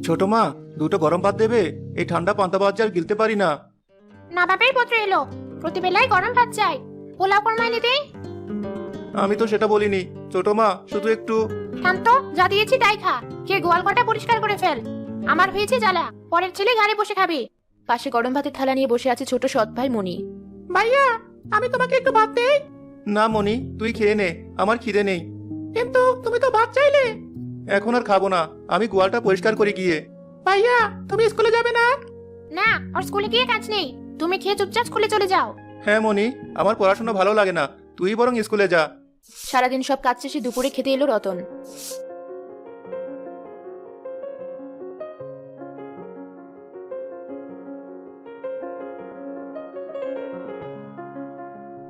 ছোট মা, দুটো গরম ভাত দেবে? এই ঠান্ডা পান্তা ভাত আর গিলতে পারি না। না বাপের পুত্র এলো, প্রতিবেলায় গরম ভাত চাই। পোলাও কর্মাইনি দে। আমি তো সেটা বলিনি ছোট মা, শুধু একটু। থাম তো, যা দিয়েছি তাই খা। কে গোয়াল কটা পরিষ্কার করে ফেল। আমার হয়েছে জ্বালা, পরের ছেলে ঘাড়ে বসে খাবে। পাশে গরম ভাতের থালা নিয়ে বসে আছে ছোট সৎ ভাই মনি। ভাইয়া, আমি তোমাকে একটু ভাত দেই। না মনি, তুই খেয়ে নে, আমার খিদে নেই। কিন্তু তুমি তো ভাত চাইলে। এখন আর খাবো না, আমি গোয়ালটা পরিষ্কার করে গিয়ে। ভাইয়া, তুমি স্কুলে যাবে না? না, আর স্কুলে গিয়ে কাজ নেই। তুমি খেয়ে চুপচাপ স্কুলে চলে যাও। হ্যাঁ মনি, আমার পড়াশোনা ভালো লাগে না, তুই বরং স্কুলে যা। সারাদিন সব কাজ শেষে দুপুরে খেতে এলো রতন।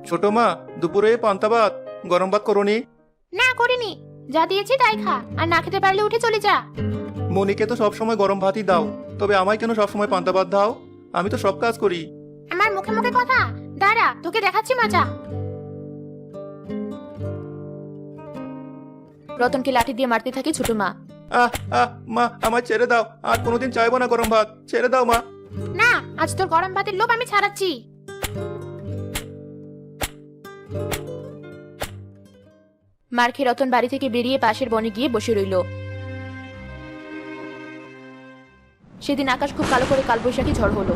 ছোট মা, দুপুরে পান্তা ভাত, গরম ভাত করনি? না করিনি, যা দিয়েছি তাই খা, আর না খেতে পারলে উঠে চলে যা। মনিকে তো সবসময় গরম ভাতই দাও, তবে আমায় কেন সবসময় পান্তা ভাত দাও? আমি তো সব কাজ করি। আমার মুখে মুখে কথা, দাঁড়া তোকে দেখাচ্ছি মজা। রতনকে লাঠি দিয়ে মারতে থাকে ছোট মা। আহ আহ মা, আমায় ছেড়ে দাও, আর কোনোদিন চাইবো না গরম ভাত, ছেড়ে দাও মা। না, আজ তোর গরম ভাতের লোভ আমি ছাড়াচ্ছি। মার খেয়ে রতন বাড়ি থেকে বেরিয়ে পাশের বনে গিয়ে বসে রইল। সেদিন আকাশ খুব কালো করে কালবৈশাখী ঝড় হলো।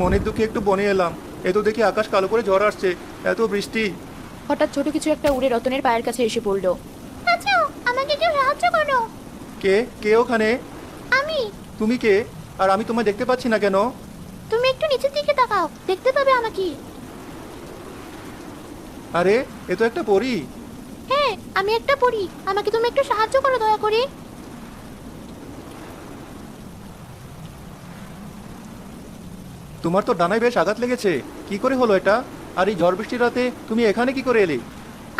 মনের দুঃখে একটু বনে এলাম, এ তো দেখি আকাশ কালো করে ঝড় আসছে, এত বৃষ্টি। হঠাৎ ছোট কিছু একটা উড়ে রতনের পায়ের কাছে এসে পড়ল। আচ্ছা, আমাকে কেউ সাহায্য করো। কে কে ওখানে? আমি। তুমি কে? আর আমি তোমায় দেখতে পাচ্ছি না কেন? তুমি একটু নিচের দিকে তাকাও, দেখতে পাবে আমাকে। আরে, এ তো একটা পরী। হ্যাঁ, আমি একটা পড়ি, আমাকে তুমি একটু সাহায্য করো দয়া করে। তোমার তো ডানায় বেশ আঘাত লেগেছে, কি করে হলো এটা? আর এই ঝড় বৃষ্টির রাতে তুমি এখানে কি করে এলে?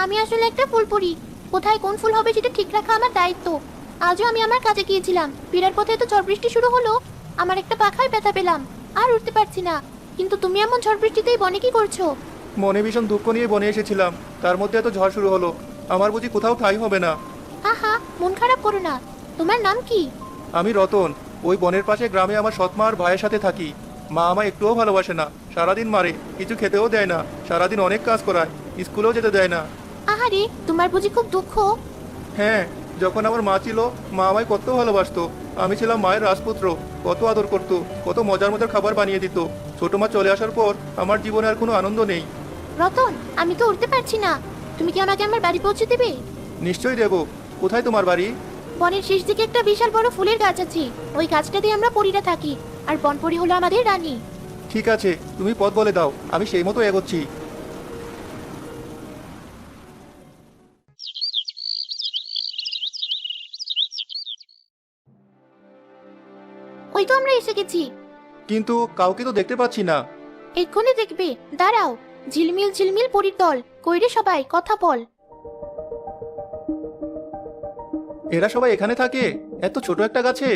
আমি আসলে একটা ফুল পড়ি, কোথায় কোন ফুল হবে সেটা ঠিক রাখা আমার দায়িত্ব। আজও আমি আমার কাজে গিয়েছিলাম, ফেরার পথে তো ঝড় বৃষ্টি শুরু হলো। আমার একটা পাখায় ব্যথা পেলাম, আর উঠতে পারছি না। কিন্তু তুমি এমন ঝড় বৃষ্টিতেই বনে কি করছো? মনে ভীষণ দুঃখ নিয়ে বনে এসেছিলাম, তার মধ্যে এত ঝড় শুরু হলো, আমার বুঝি কোথাও ঠাঁই হবে না। আহা, মন খারাপ করো না। তোমার নাম কি? আমি রতন, ওই বনের পাশে গ্রামে আমার সৎমা আর ভাইয়ের সাথে থাকি। মা আমায় একটুও ভালোবাসে না, সারাদিন মারে, কিছু খেতেও দেয় না, সারাদিন অনেক কাজ করায়, স্কুলেও যেতে দেয় না। আহারে, তোমার বুঝি খুব দুঃখ? হ্যাঁ, যখন আমার মা ছিল, মা আমায় কত ভালোবাসতো। আমি ছিলাম মায়ের রাজপুত্র, কত আদর করতো, কত মজার মজার খাবার বানিয়ে দিত। ছোট মা চলে আসার পর আমার জীবনে আর কোনো আনন্দ নেই। রতন, আমি তো উঠতে পারছি না, তুমি কি আমাকে আমার বাড়ি পৌঁছে দেবে? নিশ্চয়ই দেবো। কোথায় তোমার বাড়ি? বনের শেষ দিকে একটা বিশাল বড় ফুলের গাছ আছে, ওই গাছটাতে আমরা পরীরা থাকি, আর বনপরী হলো আমাদের রানী। ঠিক আছে, তুমি পথ বলে দাও, আমি সেই মতো এগোচ্ছি। ওই তো আমরা এসে গেছি। কিন্তু কাউকে তো দেখতে পাচ্ছি না। এক্ষুনি দেখবে, দাঁড়াও। ঝিলমিল ঝিলমিল পরীর দল, কইরে সবাই কথা বল। এরা সবাই এখানে থাকে, এত ছোট একটা গাছে?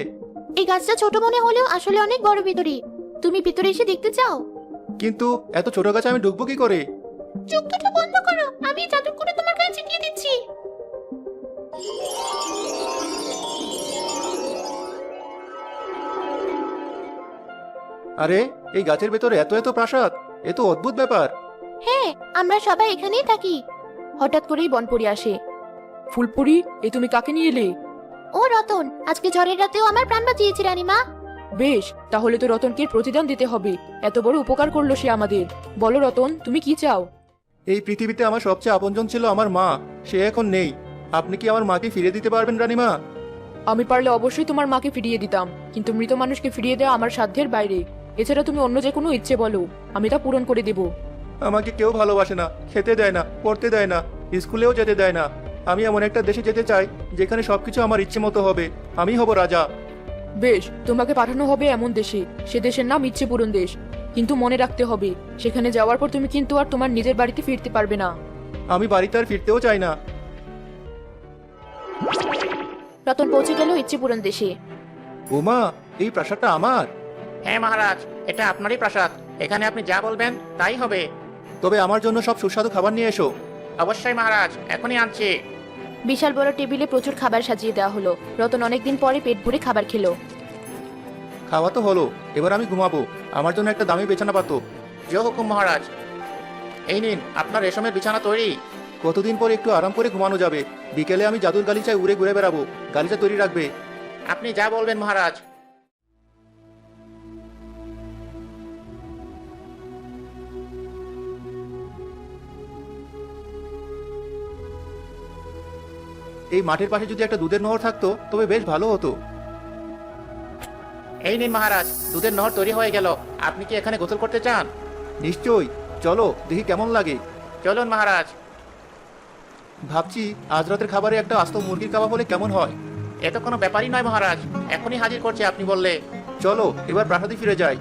এই গাছটা ছোট মনে হলেও আসলে অনেক বড় ভিতরে। তুমি ভিতরে এসে দেখতে চাও? কিন্তু এত ছোট গাছে আমি ঢুকবো কি করে? চোখ দুটো বন্ধ করো, আমি জাদু করে তোমার গায়ে ছিটিয়ে দিচ্ছি। আরে, এই গাছের ভেতরে এত এত প্রাসাদ, এ তো অদ্ভুত ব্যাপার। হ্যাঁ, আমরা সবাই এখানেই থাকি। হঠাৎ করেই বনপরি আসে। ফুলপুরি, এ তুমি কাকে নিয়ে এলে? ও রতন, আজকে ঝড়ের রাতেও আমার প্রাণ বাঁচিয়েছে রানীমা। বেশ, তাহলে তো রতনকে প্রতিদান দিতে হবে, এত বড় উপকার করলো সে আমাদের। বলো রতন, তুমি কি চাও? এই পৃথিবীতে আমার সবচেয়ে আপনজন ছিল আমার মা, সে এখন নেই। আপনি কি আমার মাকে ফিরিয়ে দিতে পারবেন রানীমা? আমি পারলে অবশ্যই তোমার মাকে ফিরিয়ে দিতাম, কিন্তু মৃত মানুষকে ফিরিয়ে দেওয়া আমার সাধ্যের বাইরে। এছাড়া তুমি অন্য যে কোনো ইচ্ছে বলো, আমি তা পূরণ করে দেব। আমাকে কেউ ভালোবাসে না, খেতে দেয় না, পড়তে দেয় না, স্কুলেও যেতে দেয় না। আমি এমন একটা দেশে যেতে চাই যেখানে সবকিছু আমার ইচ্ছে মতো হবে, আমি হব রাজা। বেশ, তোমাকে পাঠানো হবে এমন দেশে, সে দেশের নাম ইচ্ছে পূরণ দেশ। কিন্তু মনে রাখতে হবে, সেখানে যাওয়ার পর তুমি কিন্তু আর তোমার নিজের বাড়িতে ফিরতে পারবে না। আমি বাড়িতে আর ফিরতেও চাই না। রতন পৌঁছে গেল ইচ্ছে পূরণ দেশে। উমা, এই প্রাসাদটা আমার? হ্যাঁ মহারাজ, এটা আপনারই প্রাসাদ, এখানে আপনি যা বলবেন তাই হবে। তবে আমার জন্য সব সুস্বাদু খাবার নিয়ে এসো। অবশ্যই মহারাজ, এখনই আনছি। বিশাল বড় টেবিলে প্রচুর খাবার সাজিয়ে দেওয়া হলো। রতন অনেকদিন পরে পেট ভরে খাবার খেলো। খাওয়া তো হলো, এবার আমি ঘুমাবো। আমার জন্য একটা দামি বিছানা পাতো। যে হুকুম মহারাজ। এই নিন, আপনার রেশমের বিছানা তৈরি। কতদিন পর একটু আরাম করে ঘুমানো যাবে। বিকেলে আমি জাদুর গালিচায় উড়ে ঘুরে বেড়াবো। গালিচা তৈরি রাখবে। আপনি যা বলবেন মহারাজ। এই মাঠের পাশে যদি একটা দুধের নহর থাকতো তবে বেশ ভালো হতো। এই নিন মহারাজ, দুধের নহর তৈরি হয়ে গেল। আপনি কি এখানে গোসল করতে চান? নিশ্চয়ই, চলো দেখি কেমন লাগে। চলুন মহারাজ। ভাবছি আজ রাতের খাবারে একটা আস্ত মুরগির কাবাব হলে কেমন হয়। এ তো কোনো ব্যাপারই নয় মহারাজ, এখনই হাজির করছি আপনি বললে। চলো এবার প্রাসাদে ফিরে যাই।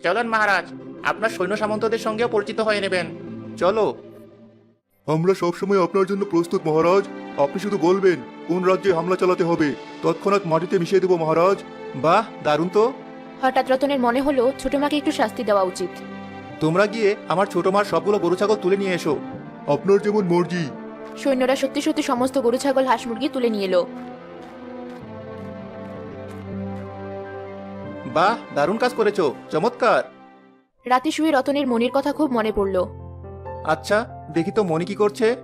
চলুন মহারাজ, আপনার সৈন্য সামন্তদের সঙ্গেও পরিচিত হয়ে নেবেন। চলো। আমরা সবসময় আপনার জন্য প্রস্তুত মহারাজ। আপনি শুধু বলবেন কোন রাজ্যে হামলা চালাতে হবে, তৎক্ষণাৎ মাটিতে মিশিয়ে দেব মহারাজ। বাহ, দারুণ তো। হঠাৎ রতনের মনে হলো ছোট মাকে একটু শাস্তি দেওয়া উচিত। তোমরা গিয়ে আমার ছোট মার সবগুলো গরু ছাগল তুলে নিয়ে এসো। আপনার যেমন মর্জি। সৈন্যরা সত্যি সত্যি সমস্ত গরু ছাগল হাঁস মুরগি তুলে নিয়ে এলো। বাহ, দারুণ কাজ করেছো, চমৎকার। রাতে শুয়ে রতনের মনির কথা খুব মনে পড়ল। আচ্ছা, দেখি তো মনি কি করছে।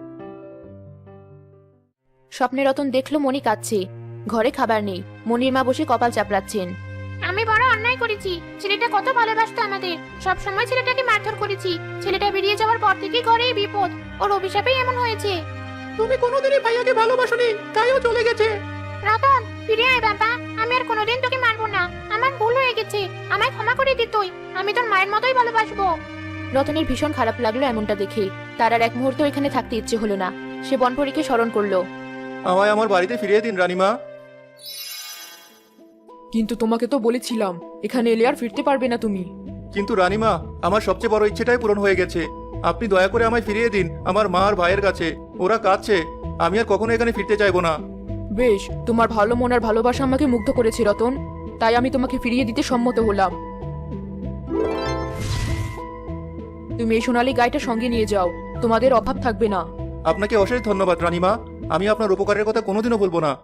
স্বপ্নে রতন দেখলো মনি কাঁদছে। ঘরে খাবার নেই, মনির মা বসে কপাল চাপড়াচ্ছেন। আমি বড় অন্যায় করেছি। ছেলেটা কত ভালোবাসতো আমাদের, সব সময় ছেলেটাকে মারধর করেছি। ছেলেটা বেরিয়ে যাওয়ার পর থেকে ঘরেই বিপদ। ওর অভিশাপেই এমন হয়েছে। তুমি কোনোদিনই ভাইয়াকে ভালোবাসোনি, তাইও চলে গেছে। রতন, ফিরে আয় বাবা। আমি আর কোনোদিন তোকে মারবো না। আমার ভুল হয়ে গেছে, আমায় ক্ষমা করে দে তুই। আমি তোর মায়ের মতোই ভালোবাসবো। রতনের ভীষণ খারাপ লাগলো এমনটা দেখে। তার আর এক মুহূর্ত এখানে থাকতে ইচ্ছে হলো না। সে বনপরীকে স্মরণ করলো। আমায় আমার বাড়িতে ফিরিয়ে দিন রানীমা। কিন্তু তোমাকে তো বলেছিলাম এখানে এলে আর ফিরতে পারবে না তুমি। কিন্তু রানীমা, আমার সবচেয়ে বড় ইচ্ছেটাই পূরণ হয়ে গেছে। আপনি দয়া করে আমায় ফিরিয়ে দিন আমার মা আর ভাইয়ের কাছে। ওরা কাঁদছে, আমি আর কখনো এখানে ফিরতে চাইবো না। বেশ, তোমার ভালো মন আর ভালোবাসা আমাকে মুগ্ধ করেছে রতন, তাই আমি তোমাকে ফিরিয়ে দিতে সম্মত হলাম। তুমি এই সোনালী গাইটা সঙ্গে নিয়ে যাও, তোমাদের অভাব থাকবে না। আপনাকে অশেষ ধন্যবাদ রানীমা, আমি আপনার উপকারের কথা কোনোদিনও বলবো না।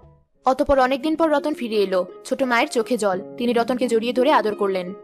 অতঃপর অনেকদিন পর রতন ফিরে এলো। ছোট মায়ের চোখে জল, তিনি রতনকে জড়িয়ে ধরে আদর করলেন।